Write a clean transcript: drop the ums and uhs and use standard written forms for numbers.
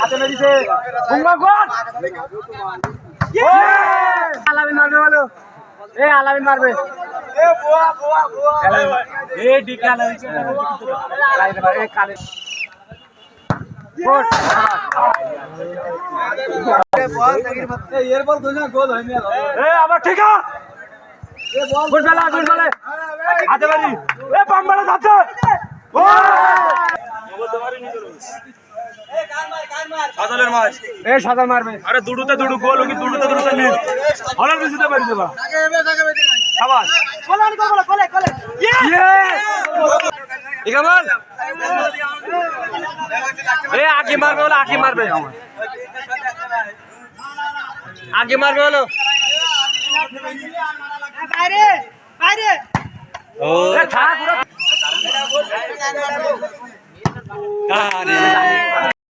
হাতে মেরেছে আলামিন মারবে বলো আলামিন মারবে আবার ঠিক হাতে বাড়ি পাম্বালা যাচ্ছে সাদা মারবে আরে দুড়ুতে দুড়ু গোল কি দুড়ুতে দুড়ুতে নিন হলার দিতে পারি দেবা আবার ইকামাল আগে মারবে বলে আগে মারবে আগে মারবে বলো বাইরে বাইরে ও থাক